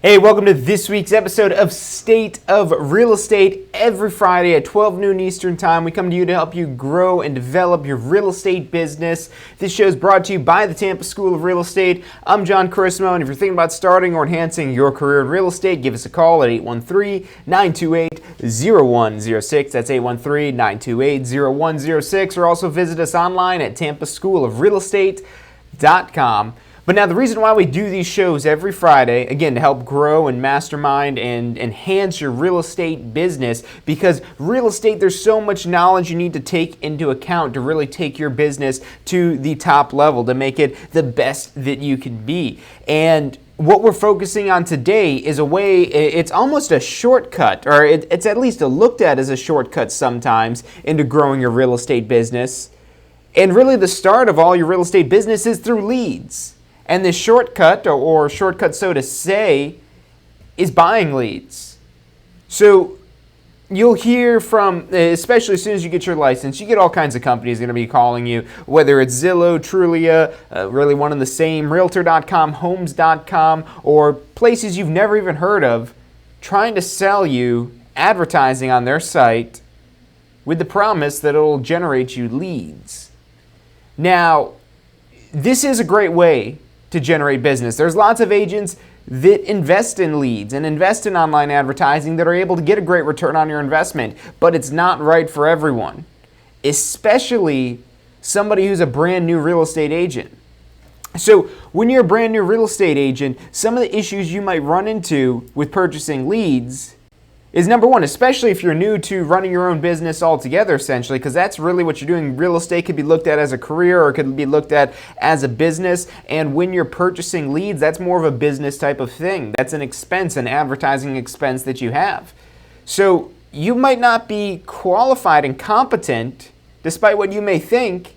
Hey, welcome to this week's episode of State of Real Estate. Every Friday at 12 noon Eastern Time, we come to you to help you grow and develop your real estate business. This show is brought to you by the Tampa School of Real Estate. I'm John Chrismo, and if you're thinking about starting or enhancing your career in real estate, give us a call at 813-928-0106. That's 813-928-0106, or also visit us online at tampaschoolofrealestate.com. But now the reason why we do these shows every Friday, again, to help grow and mastermind and enhance your real estate business, because real estate, there's so much knowledge you need to take into account to really take your business to the top level, to make it the best that you can be. And what we're focusing on today is a way, it's almost a shortcut, or it's at least looked at as a shortcut sometimes into growing your real estate business. And really the start of all your real estate business is through leads. And this shortcut, or shortcut so to say, is buying leads. So you'll hear from, especially as soon as you get your license, you get all kinds of companies going to be calling you, whether it's Zillow, Trulia, really one and the same, Realtor.com, Homes.com, or places you've never even heard of, trying to sell you advertising on their site with the promise that it'll generate you leads. Now, this is a great way to generate business. There's lots of agents that invest in leads and invest in online advertising that are able to get a great return on your investment, but it's not right for everyone, especially somebody who's a brand new real estate agent. So when you're a brand new real estate agent, some of the issues you might run into with purchasing leads is number one, especially if you're new to running your own business altogether, essentially, because that's really what you're doing. Real estate could be looked at as a career or it could be looked at as a business. And when you're purchasing leads, that's more of a business type of thing. That's an expense, an advertising expense that you have. So you might not be qualified and competent, despite what you may think,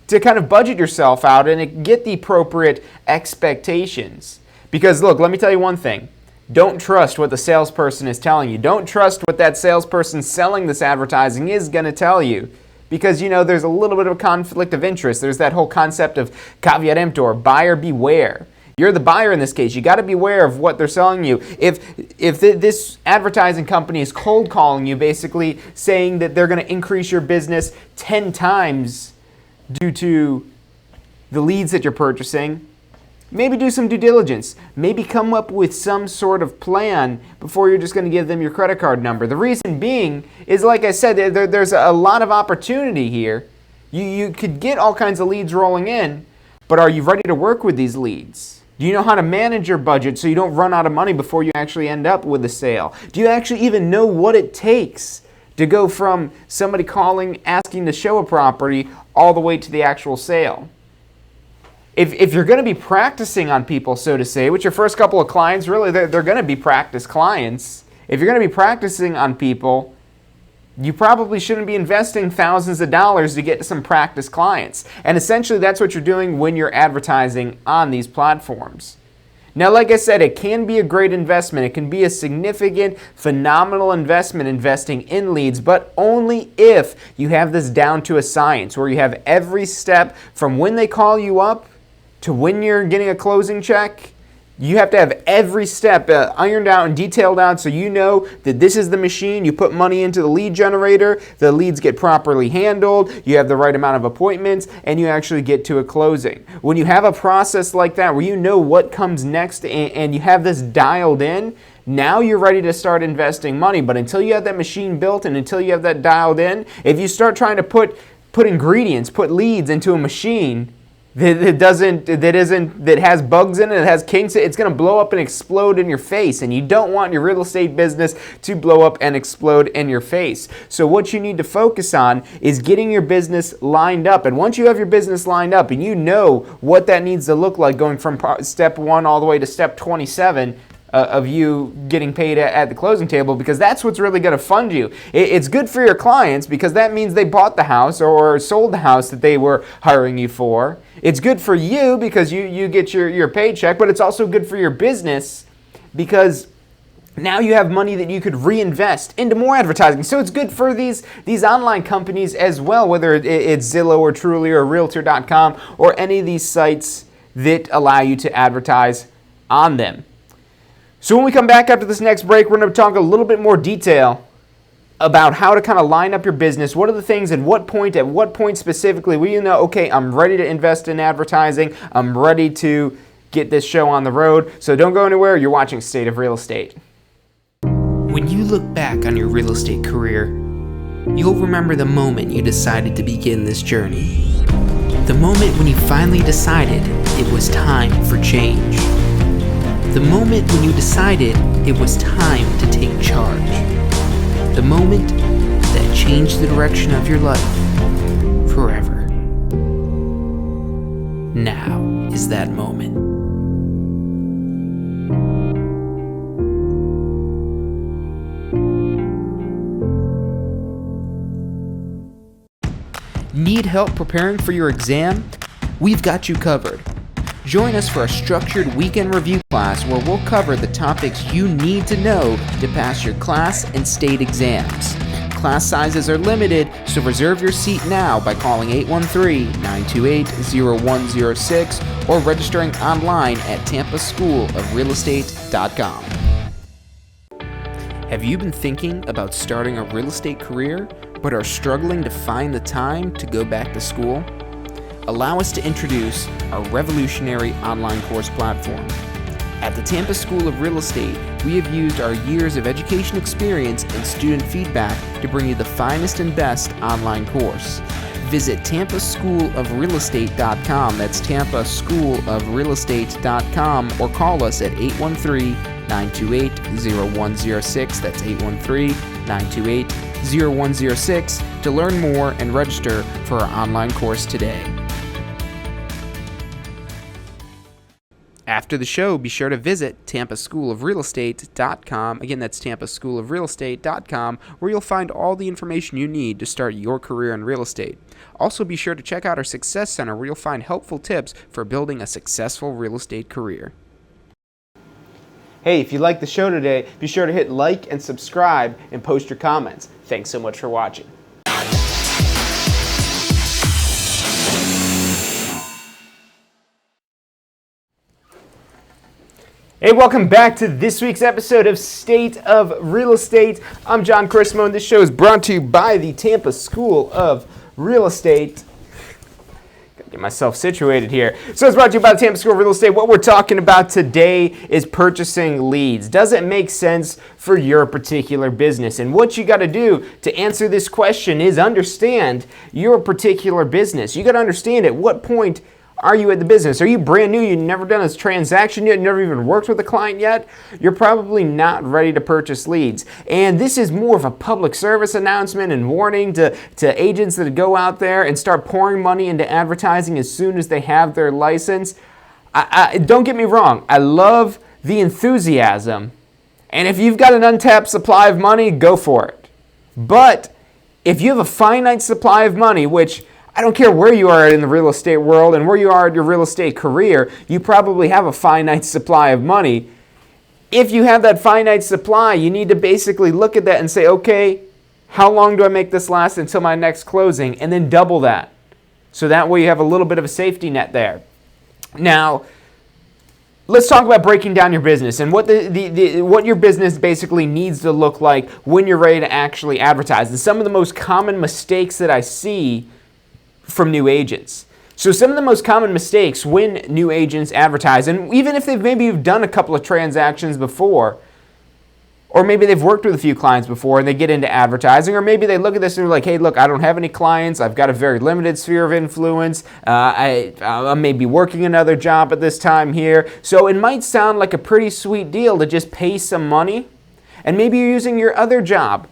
to kind of budget yourself out and get the appropriate expectations. Because look, let me tell you one thing. Don't trust what the salesperson is telling you. Don't trust what that salesperson selling this advertising is going to tell you. Because, there's a little bit of a conflict of interest. There's that whole concept of caveat emptor, buyer beware. You're the buyer in this case. You got to be aware of what they're selling you. If this advertising company is cold calling you, basically saying that they're going to increase your business 10 times due to the leads that you're purchasing, maybe do some due diligence. Maybe come up with some sort of plan before you're just going to give them your credit card number. The reason being is, like I said, there's a lot of opportunity here. You could get all kinds of leads rolling in, but are you ready to work with these leads? Do you know how to manage your budget so you don't run out of money before you actually end up with a sale? Do you actually even know what it takes to go from somebody calling, asking to show a property, all the way to the actual sale? If you're going to be practicing on people, so to say, with your first couple of clients, really, they're going to be practice clients. If you're going to be practicing on people, you probably shouldn't be investing thousands of dollars to get some practice clients. And essentially, that's what you're doing when you're advertising on these platforms. Now, like I said, it can be a great investment. It can be a significant, phenomenal investment investing in leads, but only if you have this down to a science, where you have every step from when they call you up to when you're getting a closing check. You have to have every step ironed out and detailed out so you know that this is the machine. You put money into the lead generator, the leads get properly handled, you have the right amount of appointments, and you actually get to a closing. When you have a process like that where you know what comes next and you have this dialed in, now you're ready to start investing money. But until you have that machine built and until you have that dialed in, if you start trying to put ingredients, put leads into a machine that has bugs in it, it has kinks, it's going to blow up and explode in your face, and you don't want your real estate business to blow up and explode in your face. So what you need to focus on is getting your business lined up, and once you have your business lined up and you know what that needs to look like going from step 1 all the way to step 27, of you getting paid at the closing table, because that's what's really going to fund you. It's good for your clients because that means they bought the house or sold the house that they were hiring you for. It's good for you because you get your paycheck, but it's also good for your business because now you have money that you could reinvest into more advertising. So it's good for these online companies as well, whether it's Zillow or Trulia or Realtor.com or any of these sites that allow you to advertise on them. So when we come back after this next break, we're going to talk a little bit more detail about how to kind of line up your business. What are the things and at what point specifically will you know, okay, I'm ready to invest in advertising. I'm ready to get this show on the road. So don't go anywhere. You're watching State of Real Estate. When you look back on your real estate career, you'll remember the moment you decided to begin this journey. The moment when you finally decided it was time for change. The moment when you decided it was time to take charge. The moment that changed the direction of your life forever. Now is that moment. Need help preparing for your exam? We've got you covered. Join us for a structured weekend review class where we'll cover the topics you need to know to pass your class and state exams. Class sizes are limited, so reserve your seat now by calling 813-928-0106 or registering online at tampaschoolofrealestate.com. Have you been thinking about starting a real estate career but are struggling to find the time to go back to school? Allow us to introduce our revolutionary online course platform. At the Tampa School of Real Estate, we have used our years of education experience and student feedback to bring you the finest and best online course. Visit tampaschoolofrealestate.com. That's tampaschoolofrealestate.com, or call us at 813-928-0106. That's 813-928-0106 to learn more and register for our online course today. After the show, be sure to visit tampaschoolofrealestate.com. Again, that's tampaschoolofrealestate.com, where you'll find all the information you need to start your career in real estate. Also, be sure to check out our Success Center, where you'll find helpful tips for building a successful real estate career. Hey, if you liked the show today, be sure to hit like and subscribe and post your comments. Thanks so much for watching. Hey, welcome back to this week's episode of State of Real Estate. I'm John Chrismo, and this show is brought to you by the Tampa School of Real Estate. Gotta get myself situated here. So it's brought to you by the Tampa School of Real Estate. What we're talking about today is purchasing leads. Does it make sense for your particular business? And what you got to do to answer this question is understand your particular business. You got to understand at what point are you at the business? Are you brand new? You've never done a transaction yet, never even worked with a client yet? You're probably not ready to purchase leads. And this is more of a public service announcement and warning to agents that go out there and start pouring money into advertising as soon as they have their license. Don't get me wrong, I love the enthusiasm. And if you've got an untapped supply of money, go for it. But if you have a finite supply of money, which I don't care where you are in the real estate world and where you are in your real estate career, you probably have a finite supply of money. If you have that finite supply, you need to basically look at that and say, okay, how long do I make this last until my next closing? And then double that. So that way you have a little bit of a safety net there. Now, let's talk about breaking down your business and what what your business basically needs to look like when you're ready to actually advertise. And some of the most common mistakes that I see from new agents. So some of the most common mistakes when new agents advertise, and even if they've done a couple of transactions before, or maybe they've worked with a few clients before and they get into advertising, or maybe they look at this and they're like, hey, look, I don't have any clients. I've got a very limited sphere of influence. I may be working another job at this time here. So it might sound like a pretty sweet deal to just pay some money, and maybe you're using your other job,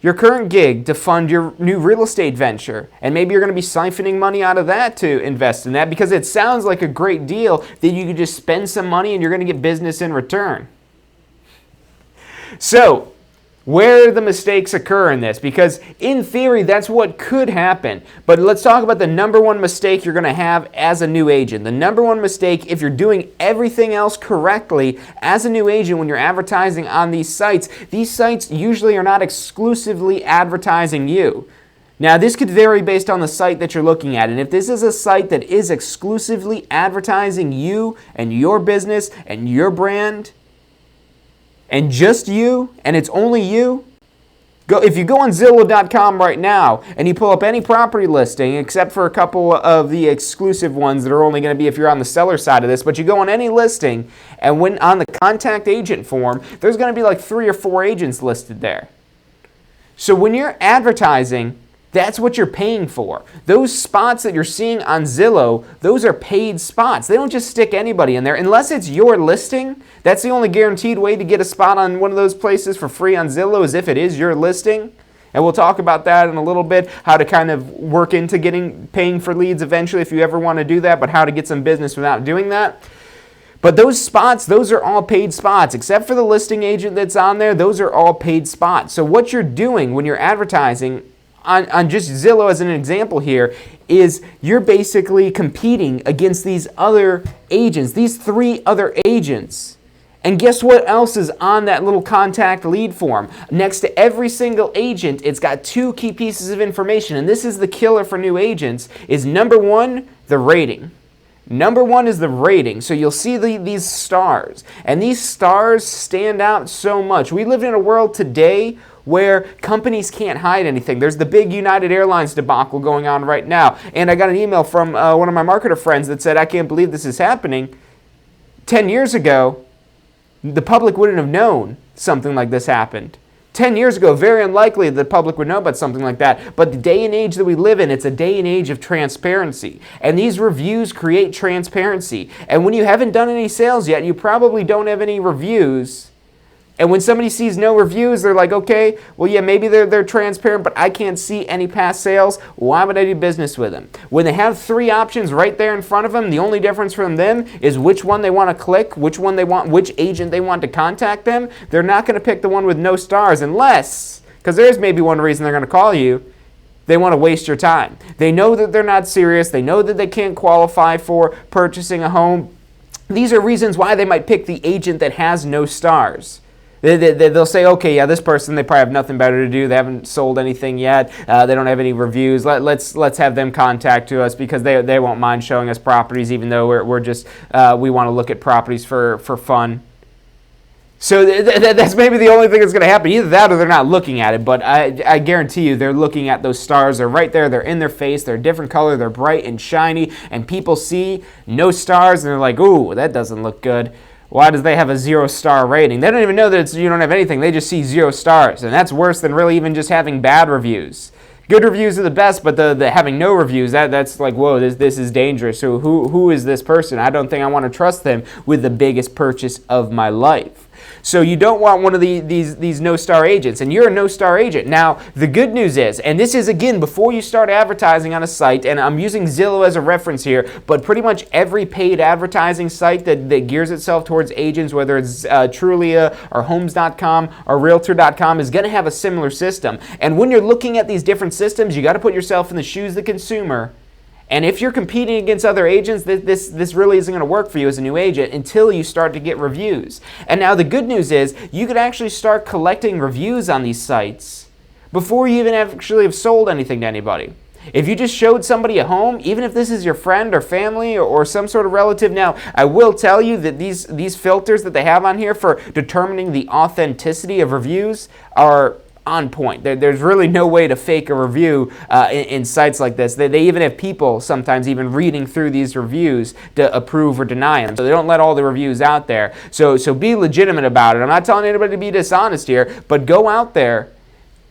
your current gig, to fund your new real estate venture. And maybe you're going to be siphoning money out of that to invest in that because it sounds like a great deal that you could just spend some money and you're going to get business in return. So, where the mistakes occur in this, because in theory that's what could happen. But let's talk about the number one mistake you're going to have as a new agent. The number one mistake, if you're doing everything else correctly as a new agent when you're advertising on these sites usually are not exclusively advertising you. Now, this could vary based on the site that you're looking at. And if this is a site that is exclusively advertising you and your business and your brand, and just you, and it's only you, if you go on Zillow.com right now and you pull up any property listing, except for a couple of the exclusive ones that are only going to be if you're on the seller side of this, but you go on any listing, and when on the contact agent form, there's going to be like 3 or 4 agents listed there. So when you're advertising, that's what you're paying for. Those spots that you're seeing on Zillow, those are paid spots. They don't just stick anybody in there. Unless it's your listing, that's the only guaranteed way to get a spot on one of those places for free on Zillow is if it is your listing. And we'll talk about that in a little bit, how to kind of work into paying for leads eventually if you ever want to do that, but how to get some business without doing that. But those spots, those are all paid spots. Except for the listing agent that's on there, those are all paid spots. So what you're doing when you're advertising on just Zillow as an example here is you're basically competing against these other agents, these 3 other agents. And guess what else is on that little contact lead form? Next to every single agent, it's got 2 key pieces of information. And this is the killer for new agents, is number 1, the rating. Number 1 is the rating. So you'll see these stars. And these stars stand out so much. We live in a world today where companies can't hide anything. There's the big United Airlines debacle going on right now. And I got an email from one of my marketer friends that said, I can't believe this is happening. 10 years ago, the public wouldn't have known something like this happened. 10 years ago, very unlikely the public would know about something like that. But the day and age that we live in, it's a day and age of transparency. And these reviews create transparency. And when you haven't done any sales yet, you probably don't have any reviews. And when somebody sees no reviews, they're like, okay, well, yeah, maybe they're transparent, but I can't see any past sales. Why would I do business with them? When they have 3 options right there in front of them, the only difference from them is which one they want to click, which agent they want to contact them. They're not going to pick the one with no stars unless, because there's maybe one reason they're going to call you, they want to waste your time. They know that they're not serious. They know that they can't qualify for purchasing a home. These are reasons why they might pick the agent that has no stars. They'll say, okay, yeah, this person, they probably have nothing better to do. They haven't sold anything yet. They don't have any reviews. Let's have them contact to us because they won't mind showing us properties, even though we're just we want to look at properties for fun. So that's maybe the only thing that's going to happen. Either that or they're not looking at it. But I guarantee you they're looking at those stars. They're right there. They're in their face. They're a different color. They're bright and shiny. And people see no stars and they're like, ooh, that doesn't look good. Why does they have a 0-star rating? They don't even know that you don't have anything. They just see 0 stars. And that's worse than really even just having bad reviews. Good reviews are the best, but the having no reviews, that's like, whoa, this is dangerous. So who is this person? I don't think I want to trust them with the biggest purchase of my life. So you don't want one of these no-star agents, and you're a no-star agent. Now, the good news is, and this is, again, before you start advertising on a site, and I'm using Zillow as a reference here, but pretty much every paid advertising site that gears itself towards agents, whether it's Trulia or Homes.com or Realtor.com, is going to have a similar system. And when you're looking at these different systems, you got to put yourself in the shoes of the consumer. And if you're competing against other agents, this really isn't going to work for you as a new agent until you start to get reviews. And now the good news is you could actually start collecting reviews on these sites before you even actually have sold anything to anybody. If you just showed somebody a home, even if this is your friend or family or some sort of relative, now I will tell you that these filters that they have on here for determining the authenticity of reviews are on point. There's really no way to fake a review in sites like this. They even have people sometimes even reading through these reviews to approve or deny them. So they don't let all the reviews out there. So be legitimate about it. I'm not telling anybody to be dishonest here, but go out there,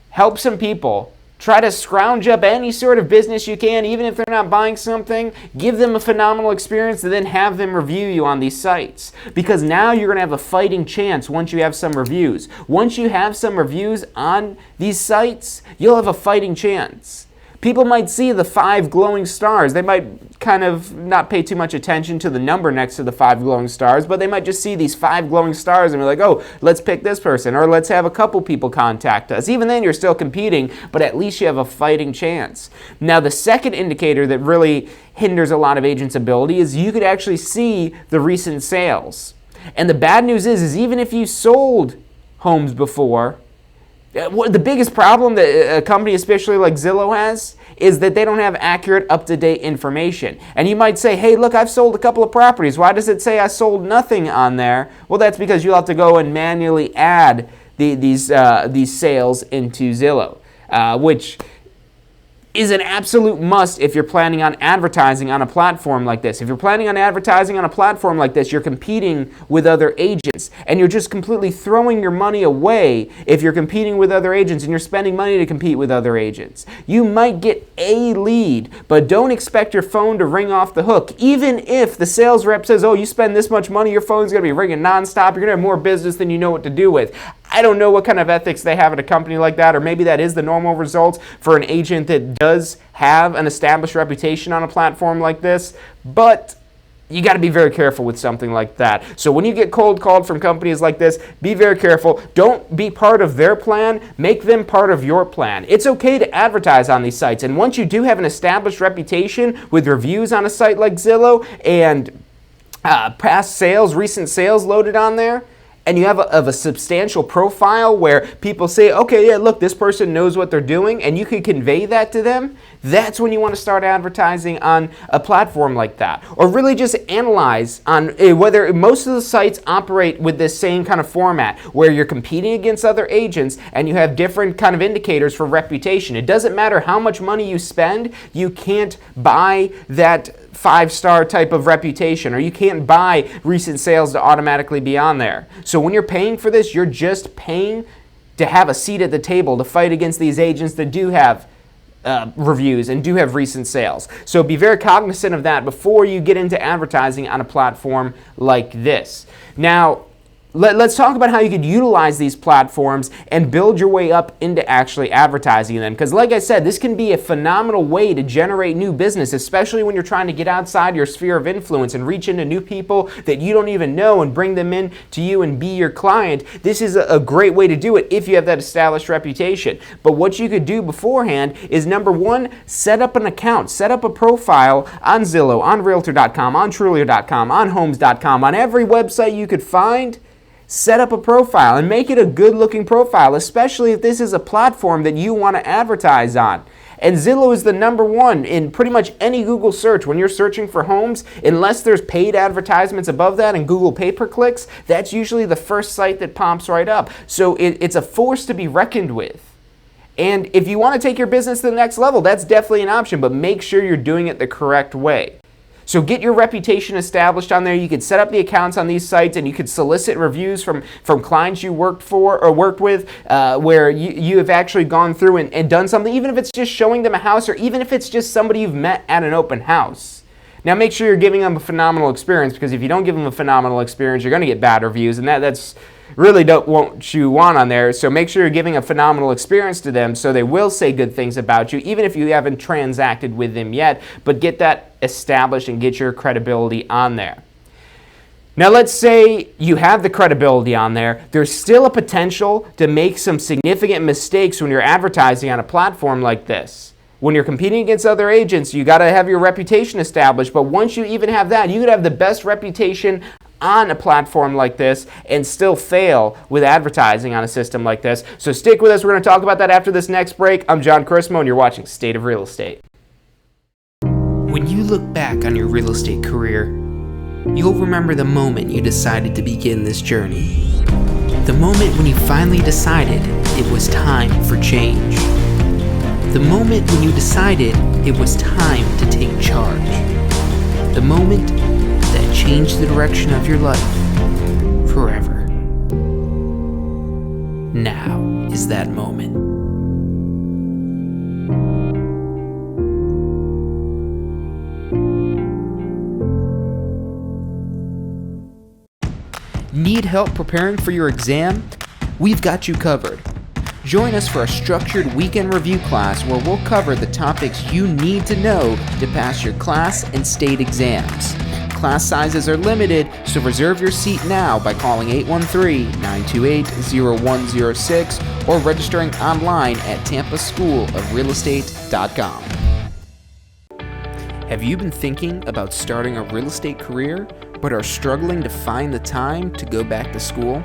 help some people. Try to scrounge up any sort of business you can, even if they're not buying something. Give them a phenomenal experience and then have them review you on these sites. Because now you're going to have a fighting chance once you have some reviews. Once you have some reviews on these sites, you'll have a fighting chance. People might see the 5 glowing stars. They might kind of not pay too much attention to the number next to the 5 glowing stars, but they might just see these 5 glowing stars and be like, oh, let's pick this person, or let's have a couple people contact us. Even then, you're still competing, but at least you have a fighting chance. Now, the second indicator that really hinders a lot of agents' ability is you could actually see the recent sales. And the bad news is even if you sold homes before, The biggest problem that a company, especially like Zillow, has is that they don't have accurate, up-to-date information. And you might say, hey, look, I've sold a couple of properties. Why does it say I sold nothing on there? Well, that's because you'll have to go and manually add these sales into Zillow, which is an absolute must if you're planning on advertising on a platform like this. If you're planning on advertising on a platform like this, you're competing with other agents, and you're just completely throwing your money away if you're competing with other agents and you're spending money to compete with other agents. You might get a lead, but don't expect your phone to ring off the hook. Even if the sales rep says, oh, you spend this much money, your phone's going to be ringing nonstop, you're going to have more business than you know what to do with. I don't know what kind of ethics they have at a company like that, or maybe that is the normal results for an agent that does have an established reputation on a platform like this, but you got to be very careful with something like that. So when you get cold called from companies like this, be very careful. Don't be part of their plan. Make them part of your plan. It's okay to advertise on these sites, and once you do have an established reputation with reviews on a site like Zillow and past sales, recent sales loaded on there, and you have a substantial profile where people say, okay, yeah, look, this person knows what they're doing, and you can convey that to them, that's when you want to start advertising on a platform like that. Or really just analyze on whether most of the sites operate with this same kind of format where you're competing against other agents and you have different kind of indicators for reputation. It doesn't matter how much money you spend, you can't buy that 5-star type of reputation, or you can't buy recent sales to automatically be on there. So when you're paying for this, you're just paying to have a seat at the table to fight against these agents that do have reviews and do have recent sales. So be very cognizant of that before you get into advertising on a platform like this. Now, let's talk about how you could utilize these platforms and build your way up into actually advertising them. Because like I said, this can be a phenomenal way to generate new business, especially when you're trying to get outside your sphere of influence and reach into new people that you don't even know and bring them in to you and be your client. This is a great way to do it if you have that established reputation. But what you could do beforehand is, number one, set up an account, set up a profile on Zillow, on Realtor.com, on Trulia.com, on Homes.com, on every website you could find. Set up a profile and make it a good-looking profile, especially if this is a platform that you want to advertise on. And Zillow is the number one in pretty much any Google search. When you're searching for homes, unless there's paid advertisements above that and Google pay-per-clicks, that's usually the first site that pops right up. So it's a force to be reckoned with. And if you want to take your business to the next level, that's definitely an option, but make sure you're doing it the correct way. So get your reputation established on there. You could set up the accounts on these sites, and you could solicit reviews from clients you worked for or worked with, where you have actually gone through and done something, even if it's just showing them a house, or even if it's just somebody you've met at an open house. Now make sure you're giving them a phenomenal experience, because if you don't give them a phenomenal experience, you're going to get bad reviews, and that's really what you want on there. So make sure you're giving a phenomenal experience to them so they will say good things about you, even if you haven't transacted with them yet, but get that established and get your credibility on there. Now let's say you have the credibility on there. There's still a potential to make some significant mistakes when you're advertising on a platform like this. When you're competing against other agents, you got to have your reputation established, but once you even have that, you could have the best reputation on a platform like this and still fail with advertising on a system like this. So stick with us. We're going to talk about that after this next break. I'm John Chrismo, and you're watching State of Real Estate. When you look back on your real estate career, you'll remember the moment you decided to begin this journey. The moment when you finally decided it was time for change. The moment when you decided it was time to take charge. The moment that changed the direction of your life forever. Now is that moment. Need help preparing for your exam? We've got you covered. Join us for a structured weekend review class where we'll cover the topics you need to know to pass your class and state exams. Class sizes are limited, so reserve your seat now by calling 813-928-0106 or registering online at tampaschoolofrealestate.com. Have you been thinking about starting a real estate career but are struggling to find the time to go back to school?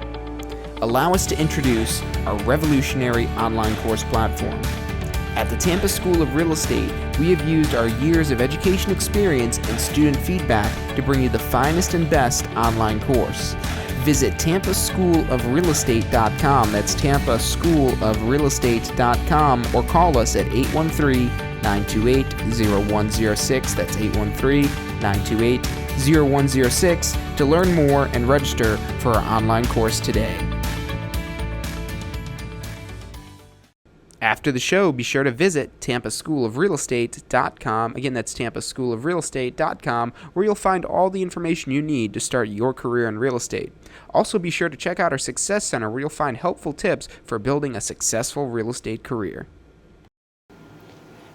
allow us to introduce our revolutionary online course platform. At the Tampa School of Real Estate, we have used our years of education experience and student feedback to bring you the finest and best online course. Visit tampaschoolofrealestate.com. That's tampaschoolofrealestate.com, or call us at 813-928-0106. That's 813-928-0106 to learn more and register for our online course today. After the show, be sure to visit tampaschoolofrealestate.com. Again, that's tampaschoolofrealestate.com, where you'll find all the information you need to start your career in real estate. Also, be sure to check out our Success Center, where you'll find helpful tips for building a successful real estate career.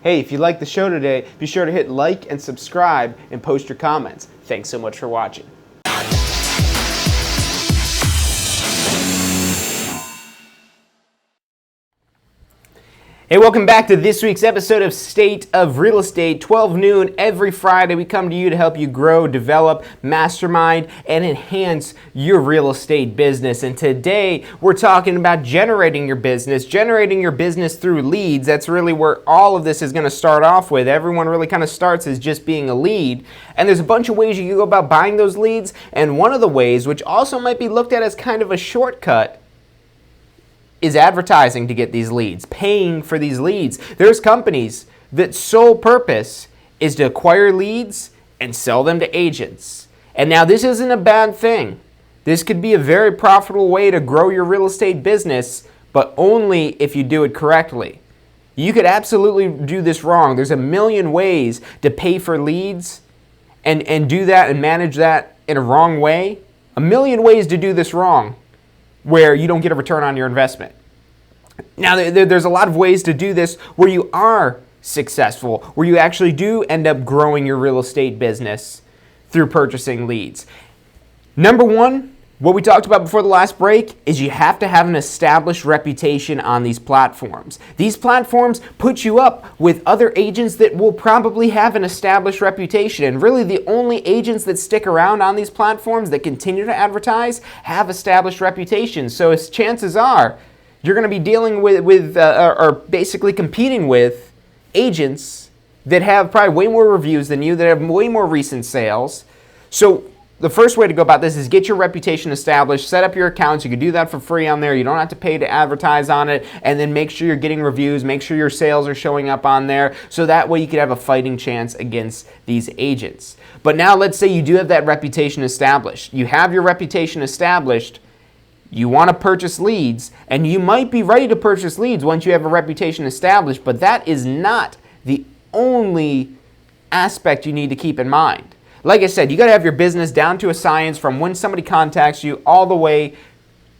Hey, if you liked the show today, be sure to hit like and subscribe and post your comments. Thanks so much for watching. Hey, welcome back to this week's episode of State of Real Estate. 12 noon every Friday, we come to you to help you grow, develop, mastermind, and enhance your real estate business. And today, we're talking about generating your business through leads. That's really where all of this is going to start off with. Everyone really kind of starts as just being a lead. And there's a bunch of ways you can go about buying those leads. And one of the ways, which also might be looked at as kind of a shortcut, is advertising to get these leads, paying for these leads. There's companies that sole purpose is to acquire leads and sell them to agents. And now this isn't a bad thing. This could be a very profitable way to grow your real estate business, but only if you do it correctly. You could absolutely do this wrong. There's a million ways to pay for leads and do that and manage that in a wrong way. A million ways to do this wrong, where you don't get a return on your investment. Now, there's a lot of ways to do this where you are successful, where you actually do end up growing your real estate business through purchasing leads. Number one, what we talked about before the last break, is you have to have an established reputation on these platforms. These platforms put you up with other agents that will probably have an established reputation. And really the only agents that stick around on these platforms that continue to advertise have established reputations. So as chances are, you're going to be dealing with or basically competing with agents that have probably way more reviews than you, that have way more recent sales. So the first way to go about this is get your reputation established, set up your accounts. You can do that for free on there. You don't have to pay to advertise on it. And then make sure you're getting reviews, make sure your sales are showing up on there. So that way you can have a fighting chance against these agents. But now let's say you do have that reputation established. You have your reputation established. You want to purchase leads, and you might be ready to purchase leads once you have a reputation established, but that is not the only aspect you need to keep in mind. Like I said, you got to have your business down to a science from when somebody contacts you all the way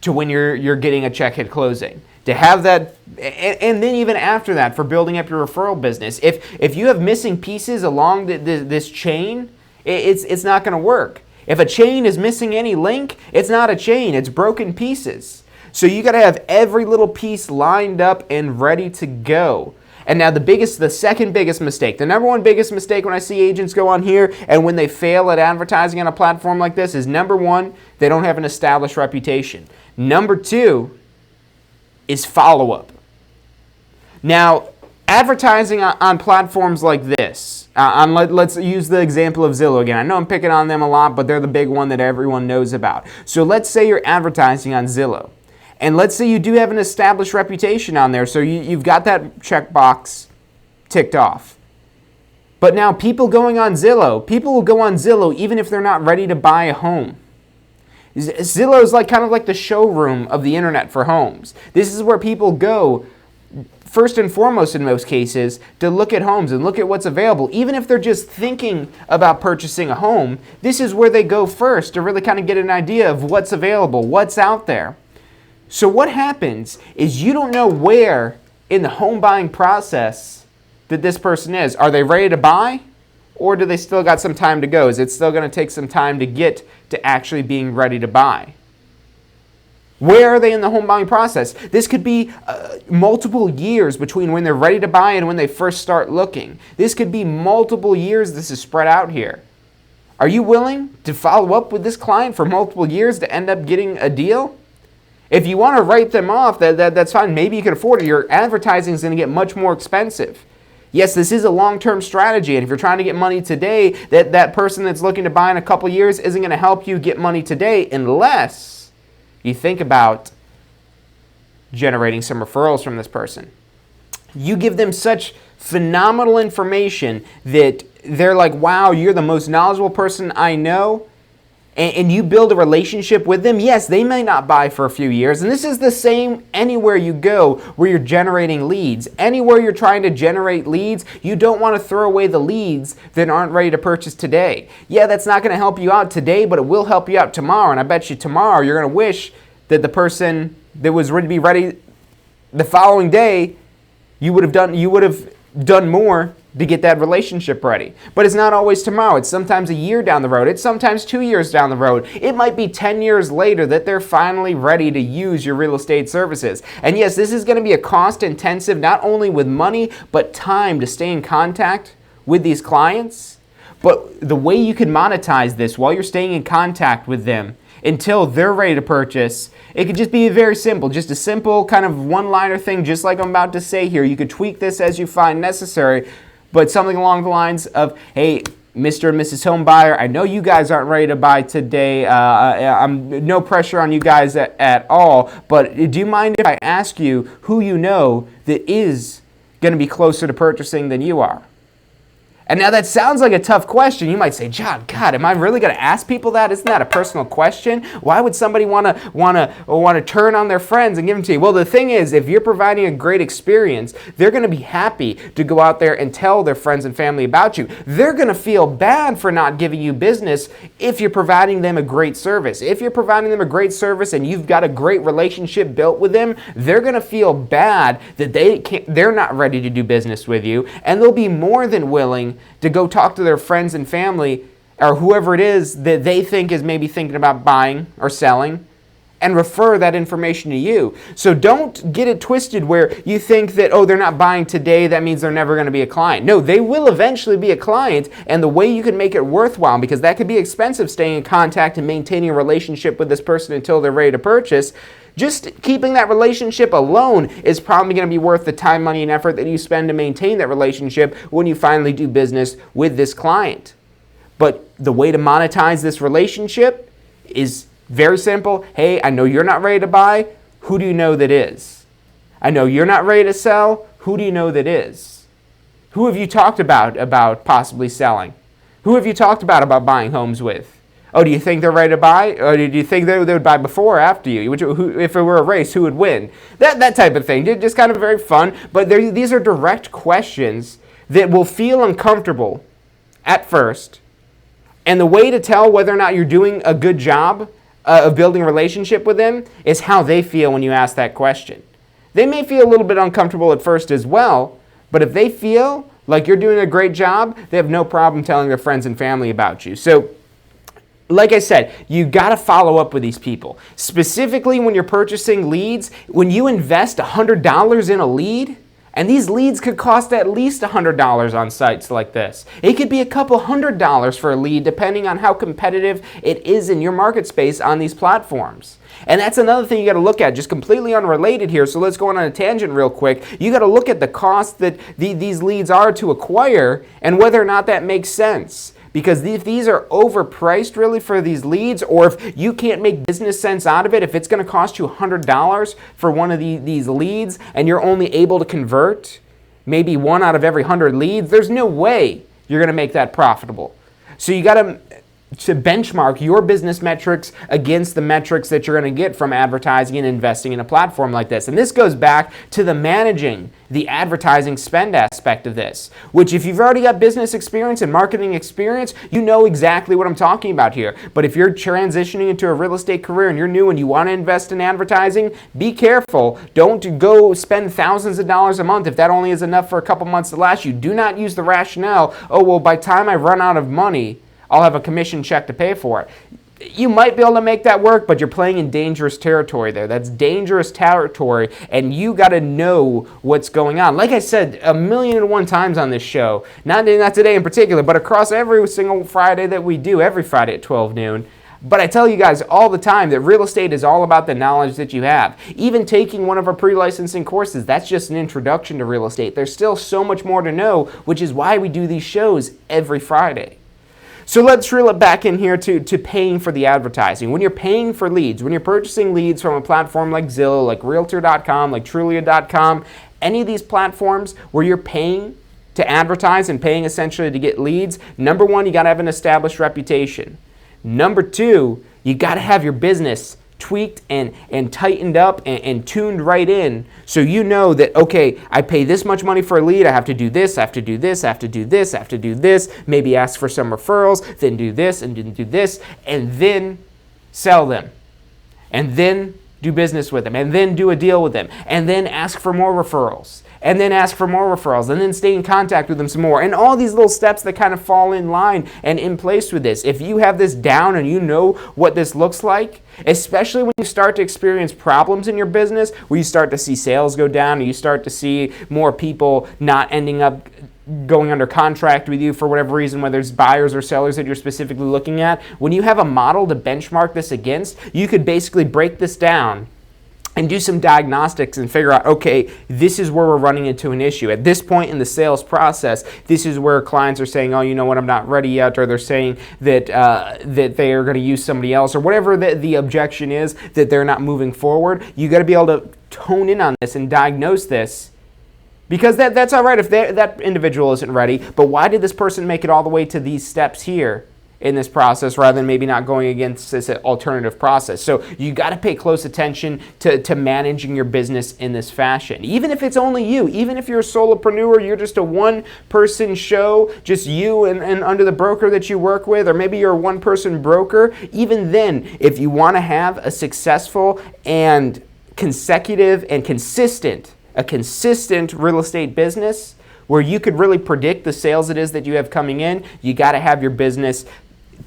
to when you're getting a check hit closing. To have that, and then even after that, for building up your referral business. If you have missing pieces along this chain, it's not going to work. If a chain is missing any link, it's not a chain, it's broken pieces. So you got to have every little piece lined up and ready to go. And now the second biggest mistake, the number one biggest mistake when I see agents go on here and when they fail at advertising on a platform like this is, number one, they don't have an established reputation. Number two is follow-up. Now, advertising on platforms like this, let's use the example of Zillow again. I know I'm picking on them a lot, but they're the big one that everyone knows about. So let's say you're advertising on Zillow. And let's say you do have an established reputation on there, so you've got that checkbox ticked off. But now people will go on Zillow even if they're not ready to buy a home. Zillow is kind of like the showroom of the internet for homes. This is where people go first and foremost in most cases to look at homes and look at what's available. Even if they're just thinking about purchasing a home, this is where they go first to really kind of get an idea of what's available, what's out there. So what happens is you don't know where in the home buying process that this person is. Are they ready to buy, or do they still got some time to go? Is it still going to take some time to get to actually being ready to buy? Where are they in the home buying process? This could be multiple years between when they're ready to buy and when they first start looking. This could be multiple years. This is spread out here. Are you willing to follow up with this client for multiple years to end up getting a deal? If you want to write them off, that's fine. Maybe you can afford it. Your advertising is going to get much more expensive. Yes, this is a long-term strategy, and if you're trying to get money today, that person that's looking to buy in a couple years isn't going to help you get money today unless you think about generating some referrals from this person. You give them such phenomenal information that they're like, wow, you're the most knowledgeable person I know. And you build a relationship with them. Yes, they may not buy for a few years. And this is the same anywhere you go where you're generating leads. Anywhere you're trying to generate leads, you don't want to throw away the leads that aren't ready to purchase today. Yeah, that's not going to help you out today, but it will help you out tomorrow. And I bet you tomorrow you're going to wish that the person that was ready to be ready the following day, you would have done more to get that relationship ready. But it's not always tomorrow. It's sometimes a year down the road. It's sometimes 2 years down the road. It might be 10 years later that they're finally ready to use your real estate services. And yes, this is going to be a cost intensive, not only with money, but time to stay in contact with these clients. But the way you can monetize this while you're staying in contact with them until they're ready to purchase, it could just be very simple, just a simple kind of one-liner thing, just like I'm about to say here. You could tweak this as you find necessary, but something along the lines of, hey, Mr. and Mrs. Home Buyer, I know you guys aren't ready to buy today. I'm no pressure on you guys at all, but do you mind if I ask you who you know that is going to be closer to purchasing than you are? And now that sounds like a tough question. You might say, John, God, am I really going to ask people that? Isn't that a personal question? Why would somebody want to turn on their friends and give them to you? Well, the thing is, if you're providing a great experience, they're going to be happy to go out there and tell their friends and family about you. They're going to feel bad for not giving you business if you're providing them a great service. If you're providing them a great service and you've got a great relationship built with them, they're going to feel bad that they're not ready to do business with you, and they'll be more than willing to go talk to their friends and family or whoever it is that they think is maybe thinking about buying or selling and refer that information to you. So don't get it twisted where you think that, oh, they're not buying today, that means they're never going to be a client. No, they will eventually be a client, and the way you can make it worthwhile, because that could be expensive, staying in contact and maintaining a relationship with this person until they're ready to purchase. Just keeping that relationship alone is probably going to be worth the time, money, and effort that you spend to maintain that relationship when you finally do business with this client. But the way to monetize this relationship is very simple. Hey, I know you're not ready to buy. Who do you know that is? I know you're not ready to sell. Who do you know that is? Who have you talked about possibly selling? Who have you talked about buying homes with? Oh, do you think they're ready to buy? Or do you think they would buy before or after you? If it were a race, who would win? That type of thing. Just kind of very fun. But these are direct questions that will feel uncomfortable at first. And the way to tell whether or not you're doing a good job of building a relationship with them is how they feel when you ask that question. They may feel a little bit uncomfortable at first as well, but if they feel like you're doing a great job, they have no problem telling their friends and family about you. So, like I said, you got to follow up with these people. Specifically when you're purchasing leads, when you invest $100 in a lead, and these leads could cost at least $100 on sites like this. It could be a couple $100 for a lead depending on how competitive it is in your market space on these platforms. And that's another thing you got to look at, just completely unrelated here. So let's go on a tangent real quick. You got to look at the cost that these leads are to acquire and whether or not that makes sense. Because if these are overpriced really for these leads, or if you can't make business sense out of it, if it's going to cost you $100 for one of these leads and you're only able to convert maybe 1 out of every 100 leads, there's no way you're going to make that profitable. So you got to benchmark your business metrics against the metrics that you're going to get from advertising and investing in a platform like this. And this goes back to the managing the advertising spend aspect of this, which if you've already got business experience and marketing experience, you know exactly what I'm talking about here. But if you're transitioning into a real estate career and you're new and you want to invest in advertising, be careful. Don't go spend thousands of dollars a month if that only is enough for a couple months to last you. Do not use the rationale, oh, well, by the time I run out of money, I'll have a commission check to pay for it. You might be able to make that work, but you're playing in dangerous territory there. That's dangerous territory, and you got to know what's going on. Like I said 1,000,001 times on this show, not today in particular, but across every single Friday that we do, every Friday at 12 noon, But I tell you guys all the time that real estate is all about the knowledge that you have. Even taking one of our pre-licensing courses, that's just an introduction to real estate. There's still so much more to know, which is why we do these shows every Friday. So let's reel it back in here to paying for the advertising. When you're paying for leads, when you're purchasing leads from a platform like Zillow, like Realtor.com, like Trulia.com, any of these platforms where you're paying to advertise and paying essentially to get leads, number one, you got to have an established reputation. Number two, you got to have your business tweaked and tightened up and tuned right in so you know that, okay, I pay this much money for a lead, I have to do this, I have to do this, I have to do this, I have to do this, maybe ask for some referrals, then do this and do this, and then sell them. And then do business with them, and then do a deal with them, and then ask for more referrals, and then ask for more referrals, and then stay in contact with them some more. And all these little steps that kind of fall in line and in place with this. If you have this down and you know what this looks like, especially when you start to experience problems in your business, where you start to see sales go down, and you start to see more people not ending up going under contract with you for whatever reason, whether it's buyers or sellers that you're specifically looking at, when you have a model to benchmark this against, you could basically break this down and do some diagnostics and figure out, okay, this is where we're running into an issue. At this point in the sales process, this is where clients are saying, oh, you know what, I'm not ready yet, or they're saying that that they are going to use somebody else, or whatever the objection is, that they're not moving forward. You got to be able to tone in on this and diagnose this. Because that's all right if that individual isn't ready, but why did this person make it all the way to these steps here in this process rather than maybe not going against this alternative process? So you got to pay close attention to managing your business in this fashion. Even if it's only you, even if you're a solopreneur, you're just a one-person show, just you and under the broker that you work with, or maybe you're a one-person broker, even then, if you want to have a successful and consecutive and consistent real estate business where you could really predict the sales it is that you have coming in, you got to have your business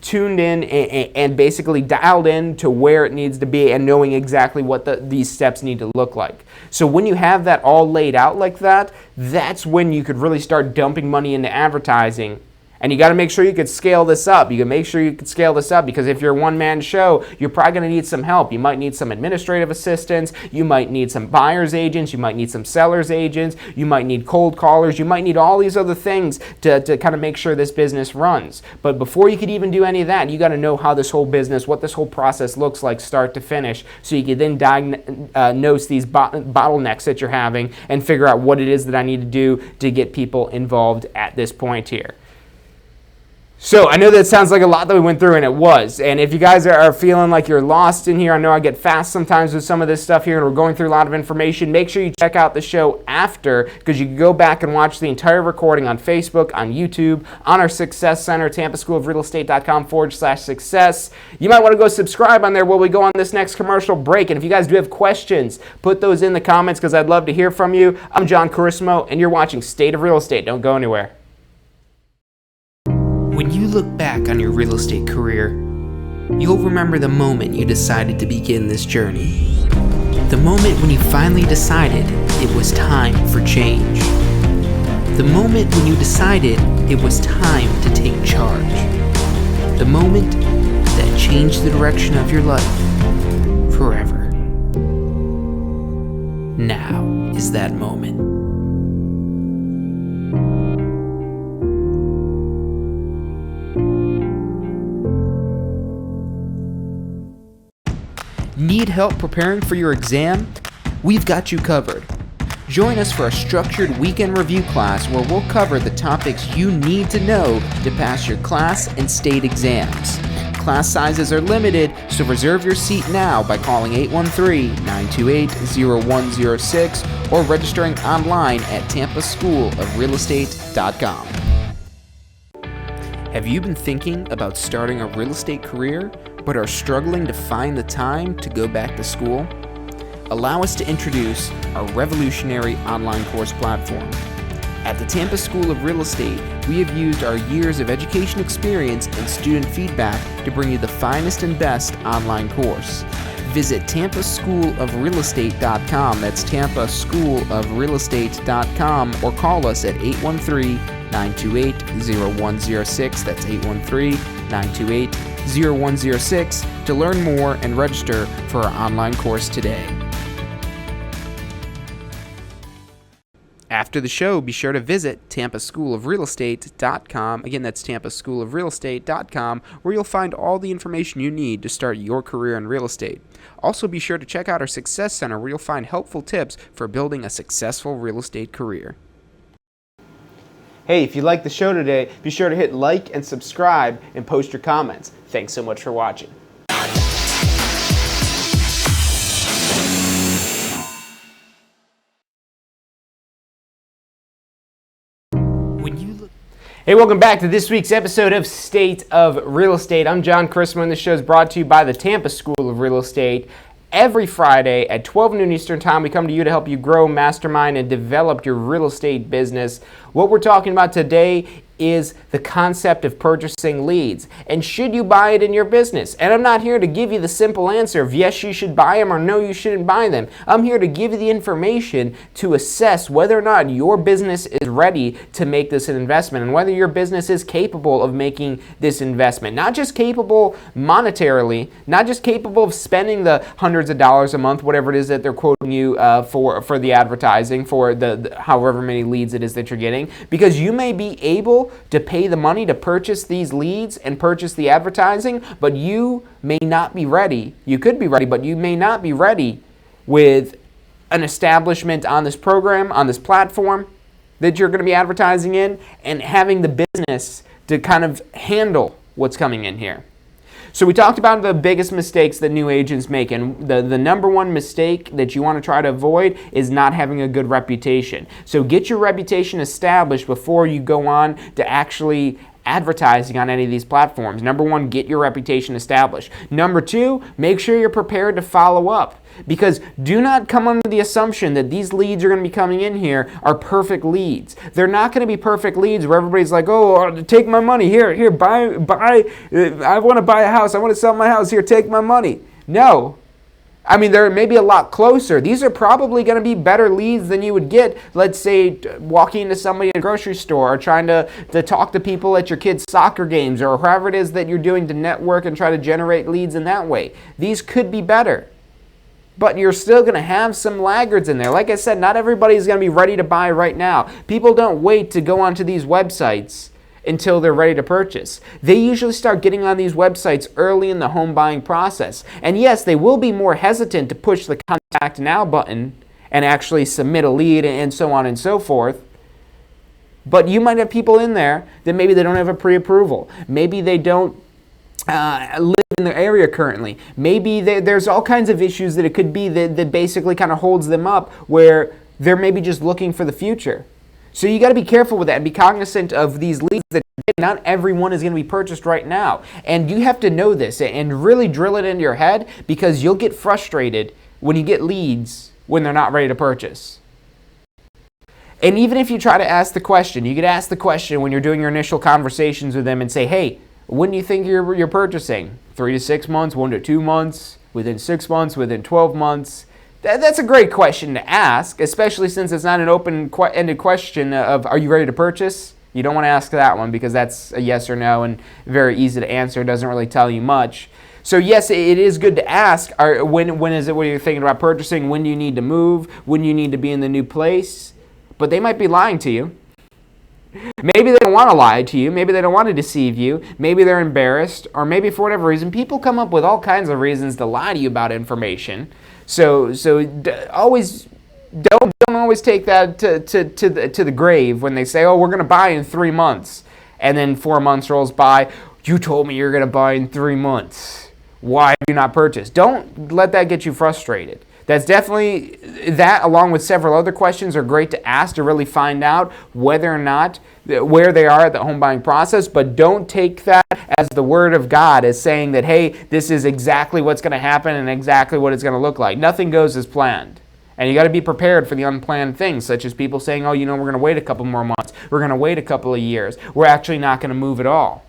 tuned in and basically dialed in to where it needs to be and knowing exactly what these steps need to look like. So when you have that all laid out like that, that's when you could really start dumping money into advertising. And you got to make sure you could scale this up. You can make sure you could scale this up because if you're a one-man show, you're probably going to need some help. You might need some administrative assistants. You might need some buyer's agents. You might need some seller's agents. You might need cold callers. You might need all these other things to kind of make sure this business runs. But before you could even do any of that, you got to know how this whole business, what this whole process looks like start to finish, so you can then diagnose these bottlenecks that you're having and figure out what it is that I need to do to get people involved at this point here. So I know that sounds like a lot that we went through, and it was. And if you guys are feeling like you're lost in here, I know I get fast sometimes with some of this stuff here, and we're going through a lot of information. Make sure you check out the show after, because you can go back and watch the entire recording on Facebook, on YouTube, on our Success Center, tampaschoolofrealestate.com/success. You might want to go subscribe on there while we go on this next commercial break. And if you guys do have questions, put those in the comments, because I'd love to hear from you. I'm John Carissimo, and you're watching State of Real Estate. Don't go anywhere. When you look back on your real estate career, you'll remember the moment you decided to begin this journey. The moment when you finally decided it was time for change. The moment when you decided it was time to take charge. The moment that changed the direction of your life forever. Now is that moment. Need help preparing for your exam? We've got you covered. Join us for a structured weekend review class where we'll cover the topics you need to know to pass your class and state exams. Class sizes are limited, so reserve your seat now by calling 813-928-0106 or registering online at tampaschoolofrealestate.com. Have you been thinking about starting a real estate career, but are struggling to find the time to go back to school? Allow us to introduce our revolutionary online course platform. At the Tampa School of Real Estate, we have used our years of education experience and student feedback to bring you the finest and best online course. Visit tampaschoolofrealestate.com. That's tampaschoolofrealestate.com, or call us at 813-928-0106. That's 813-928-0106. 0106 to learn more and register for our online course today. After the show, be sure to visit tampaschoolofrealestate.com. Again, that's tampaschoolofrealestate.com, where you'll find all the information you need to start your career in real estate. Also, be sure to check out our Success Center, where you'll find helpful tips for building a successful real estate career. Hey, if you liked the show today, be sure to hit like and subscribe and post your comments. Thanks so much for watching. Hey, welcome back to this week's episode of State of Real Estate. I'm John Christman, and this show is brought to you by the Tampa School of Real Estate. Every Friday at 12 noon Eastern Time, we come to you to help you grow, mastermind, and develop your real estate business. What we're talking about today is the concept of purchasing leads, and should you buy it in your business? And I'm not here to give you the simple answer of yes, you should buy them or no, you shouldn't buy them. I'm here to give you the information to assess whether or not your business is ready to make this an investment, and whether your business is capable of making this investment. Not just capable monetarily, not just capable of spending the hundreds of dollars a month, whatever it is that they're quoting you for the advertising, for the however many leads it is that you're getting, because you may be able to pay the money to purchase these leads and purchase the advertising, but you may not be ready. You could be ready, but you may not be ready with an establishment on this program, on this platform that you're going to be advertising in, and having the business to kind of handle what's coming in here. So we talked about the biggest mistakes that new agents make, and the number one mistake that you want to try to avoid is not having a good reputation. So get your reputation established before you go on to actually advertising on any of these platforms. Number one, get your reputation established. Number two, make sure you're prepared to follow up. Because do not come under the assumption that these leads are going to be coming in here are perfect leads. They're not going to be perfect leads where everybody's like, oh, take my money, here, buy, I want to buy a house, I want to sell my house, here, take my money. No. I mean, they're maybe a lot closer. These are probably going to be better leads than you would get, let's say, walking into somebody in a grocery store, or trying to talk to people at your kids' soccer games, or however it is that you're doing to network and try to generate leads in that way. These could be better. But you're still going to have some laggards in there. Like I said, not everybody's going to be ready to buy right now. People don't wait to go onto these websites until they're ready to purchase. They usually start getting on these websites early in the home buying process. And yes, they will be more hesitant to push the contact now button and actually submit a lead and so on and so forth. But you might have people in there that maybe they don't have a pre-approval. Maybe they don't live in the area currently. Maybe there's all kinds of issues that it could be that basically kind of holds them up, where they're maybe just looking for the future. So you got to be careful with that and be cognizant of these leads that not everyone is going to be purchased right now. And you have to know this and really drill it into your head, because you'll get frustrated when you get leads when they're not ready to purchase. And even if you try to ask the question, you could ask the question when you're doing your initial conversations with them and say, hey, when do you think you're purchasing? 3 to 6 months, 1 to 2 months, within 6 months, within 12 months? That's a great question to ask, especially since it's not an open-ended question of, are you ready to purchase? You don't want to ask that one, because that's a yes or no and very easy to answer. It doesn't really tell you much. So yes, it is good to ask, when is it when you're thinking about purchasing? When do you need to move? When do you need to be in the new place? But they might be lying to you. Maybe they don't want to lie to you. Maybe they don't want to deceive you. Maybe they're embarrassed, or maybe for whatever reason, people come up with all kinds of reasons to lie to you about information. So always don't always take that to the grave when they say, oh, we're going to buy in 3 months, and then 4 months rolls by. You told me you're going to buy in 3 months. Why have you not purchased? Don't let that get you frustrated. That's definitely, that along with several other questions are great to ask to really find out whether or not, where they are at the home buying process, but don't take that as the word of God, as saying that, hey, this is exactly what's going to happen and exactly what it's going to look like. Nothing goes as planned. And you got to be prepared for the unplanned things, such as people saying, oh, we're going to wait a couple more months. We're going to wait a couple of years. We're actually not going to move at all.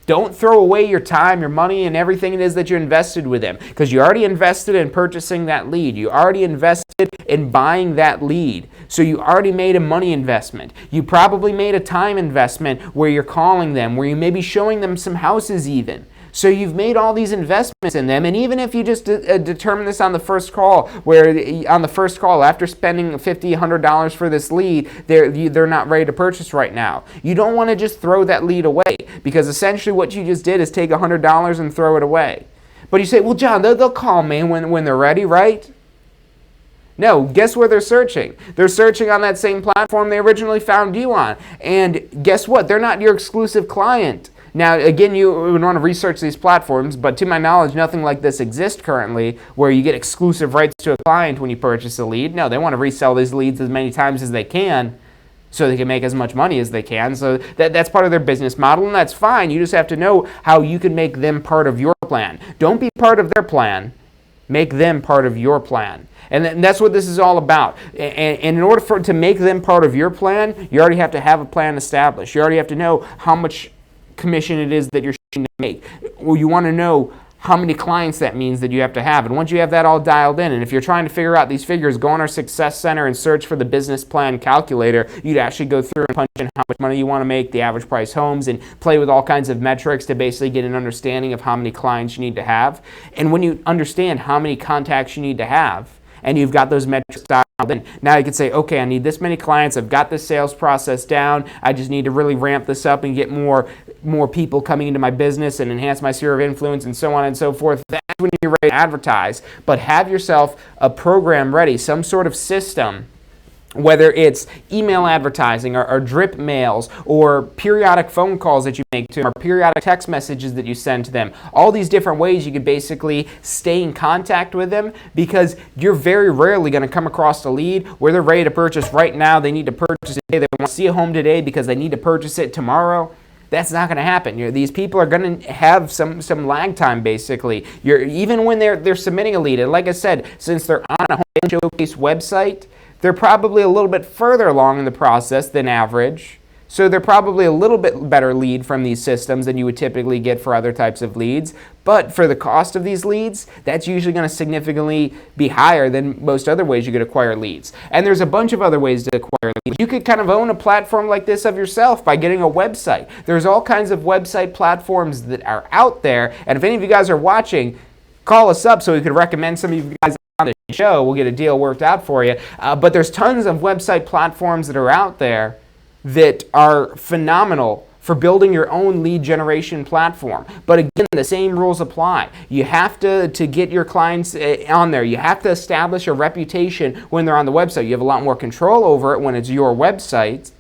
Don't throw away your time, your money, and everything it is that you invested with them, because you already invested in purchasing that lead. You already invested in buying that lead. So you already made a money investment. You probably made a time investment where you're calling them, where you may be showing them some houses even. So you've made all these investments in them, and even if you just determine this on the first call, where on the first call, after spending $50, $100 for this lead, they're not ready to purchase right now. You don't want to just throw that lead away, because essentially what you just did is take $100 and throw it away. But you say, well, John, they'll call me when they're ready, right? No, guess where they're searching? They're searching on that same platform they originally found you on. And guess what? They're not your exclusive client. Now, again, you would want to research these platforms, but to my knowledge, nothing like this exists currently where you get exclusive rights to a client when you purchase a lead. No, they want to resell these leads as many times as they can so they can make as much money as they can. So that's part of their business model, and that's fine. You just have to know how you can make them part of your plan. Don't be part of their plan. Make them part of your plan. And that's what this is all about. And in order to make them part of your plan, you already have to have a plan established. You already have to know how much commission it is that you're shooting to make. Well, you want to know how many clients that means that you have to have. And once you have that all dialed in, and if you're trying to figure out these figures, go on our Success Center and search for the business plan calculator. You'd actually go through and punch in how much money you want to make, the average price homes, and play with all kinds of metrics to basically get an understanding of how many clients you need to have. And when you understand how many contacts you need to have, and you've got those metrics dialed in, now you can say, okay, I need this many clients, I've got this sales process down, I just need to really ramp this up and get more people coming into my business and enhance my sphere of influence and so on and so forth. That's when you're ready to advertise. But have yourself a program ready, some sort of system, whether it's email advertising or drip mails or periodic phone calls that you make to them or periodic text messages that you send to them. All these different ways you could basically stay in contact with them, because you're very rarely going to come across a lead where they're ready to purchase right now. They need to purchase it today. They want to see a home today because they need to purchase it tomorrow. That's not going to happen. These people are going to have some lag time, basically. Even when they're submitting a lead. And like I said, since they're on a home showcase website, they're probably a little bit further along in the process than average. So they're probably a little bit better lead from these systems than you would typically get for other types of leads. But for the cost of these leads, that's usually going to significantly be higher than most other ways you could acquire leads. And there's a bunch of other ways to acquire leads. You could kind of own a platform like this of yourself by getting a website. There's all kinds of website platforms that are out there. And if any of you guys are watching, call us up so we could recommend some of you guys on the show. We'll get a deal worked out for you. But there's tons of website platforms that are out there that are phenomenal for building your own lead generation platform. But again, the same rules apply. You have to get your clients on there. You have to establish a reputation when they're on the website. You have a lot more control over it when it's your website.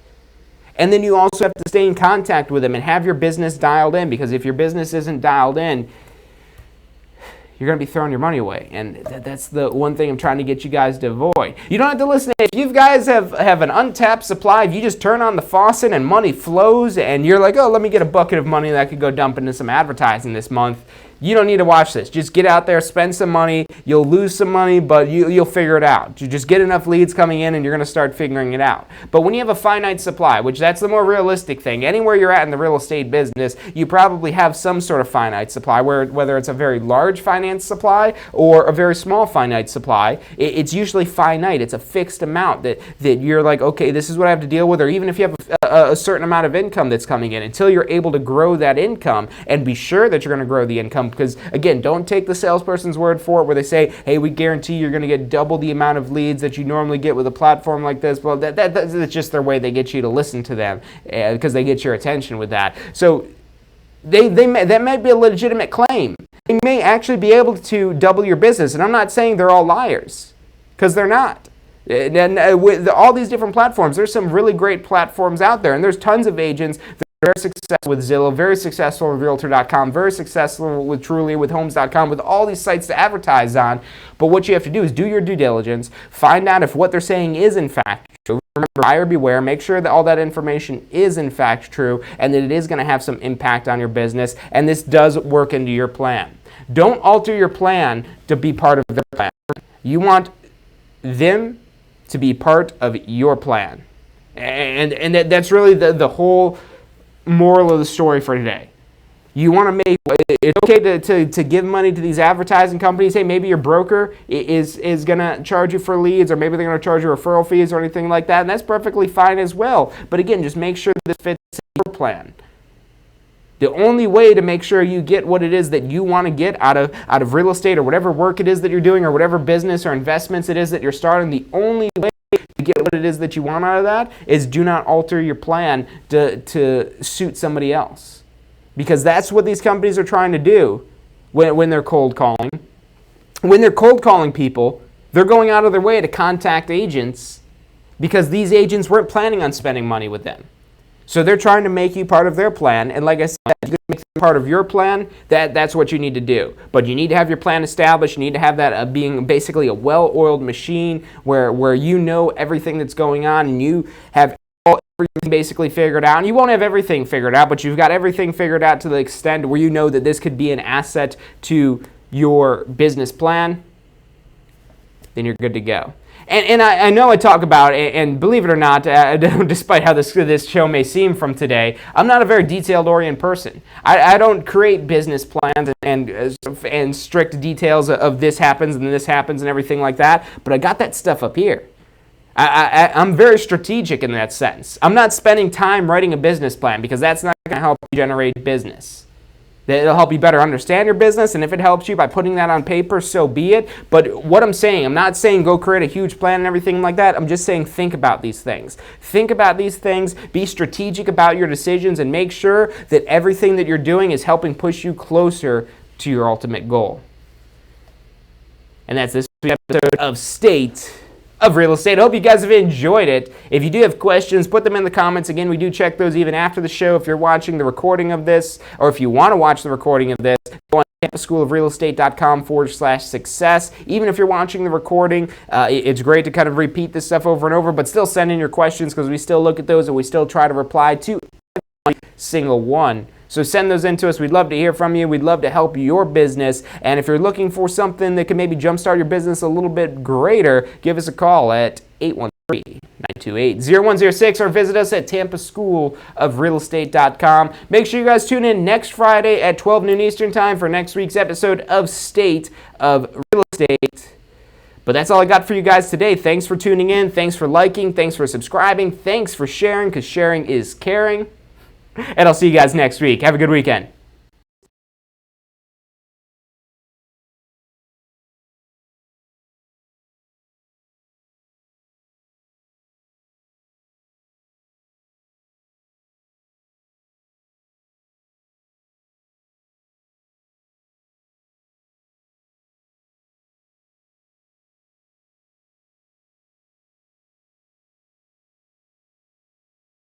And then you also have to stay in contact with them and have your business dialed in, because if your business isn't dialed in, you're going to be throwing your money away. And that's the one thing I'm trying to get you guys to avoid. You don't have to listen. If you guys have an untapped supply, if you just turn on the faucet and money flows and you're like, oh, let me get a bucket of money that I could go dump into some advertising this month, you don't need to watch this. Just get out there, spend some money. You'll lose some money, but you'll figure it out. You just get enough leads coming in and you're going to start figuring it out. But when you have a finite supply, which that's the more realistic thing, anywhere you're at in the real estate business, you probably have some sort of finite supply, whether it's a very large finance supply or a very small finite supply. It's usually finite. It's a fixed amount that you're like, okay, this is what I have to deal with. Or even if you have a certain amount of income that's coming in, until you're able to grow that income and be sure that you're going to grow the income. Because again, don't take the salesperson's word for it where they say, hey, we guarantee you're going to get double the amount of leads that you normally get with a platform like this. Well, that's just their way they get you to listen to them, because they get your attention with that. So that might be a legitimate claim. They may actually be able to double your business. And I'm not saying they're all liars, because they're not. And with all these different platforms, there's some really great platforms out there. And there's tons of agents that are very successful with Zillow, very successful with Realtor.com, very successful with Trulia, with Homes.com, with all these sites to advertise on. But what you have to do is do your due diligence, find out if what they're saying is in fact true. Remember, buyer beware. Make sure that all that information is in fact true and that it is going to have some impact on your business. And this does work into your plan. Don't alter your plan to be part of their plan. You want them to be part of your plan. And that's really the whole moral of the story for today. You want to make it's okay to give money to these advertising companies. Hey, maybe your broker is going to charge you for leads, or maybe they're going to charge you referral fees or anything like that, and that's perfectly fine as well. But again, just make sure this fits your plan. The only way to make sure you get what it is that you want to get out of real estate or whatever work it is that you're doing or whatever business or investments it is that you're starting, the only way to get what it is that you want out of that is do not alter your plan to suit somebody else. Because that's what these companies are trying to do when they're cold calling. When they're cold calling people, they're going out of their way to contact agents because these agents weren't planning on spending money with them. So they're trying to make you part of their plan, and like I said, if you make them part of your plan, that's what you need to do. But you need to have your plan established. You need to have that being basically a well-oiled machine where you know everything that's going on and you have everything basically figured out. And you won't have everything figured out, but you've got everything figured out to the extent where you know that this could be an asset to your business plan. Then you're good to go. And I know I talk about, and believe it or not, despite how this show may seem from today, I'm not a very detailed-oriented person. I don't create business plans and strict details of this happens and everything like that, but I got that stuff up here. I'm very strategic in that sense. I'm not spending time writing a business plan because that's not going to help you generate business. It'll help you better understand your business, and if it helps you by putting that on paper, so be it. But what I'm saying, I'm not saying go create a huge plan and everything like that. I'm just saying think about these things. Think about these things, be strategic about your decisions, and make sure that everything that you're doing is helping push you closer to your ultimate goal. And that's this week's episode of State of Real Estate. I hope you guys have enjoyed it. If you do have questions, put them in the comments. Again, we do check those even after the show. If you're watching the recording of this, or if you want to watch the recording of this, go on tampaschoolofrealestate.com/success. Even if you're watching the recording, it's great to kind of repeat this stuff over and over, but still send in your questions because we still look at those and we still try to reply to every single one. So send those in to us. We'd love to hear from you. We'd love to help your business. And if you're looking for something that can maybe jumpstart your business a little bit greater, give us a call at 813-928-0106 or visit us at tampaschoolofrealestate.com. Make sure you guys tune in next Friday at 12 noon Eastern Time for next week's episode of State of Real Estate. But that's all I got for you guys today. Thanks for tuning in. Thanks for liking. Thanks for subscribing. Thanks for sharing, because sharing is caring. And I'll see you guys next week. Have a good weekend.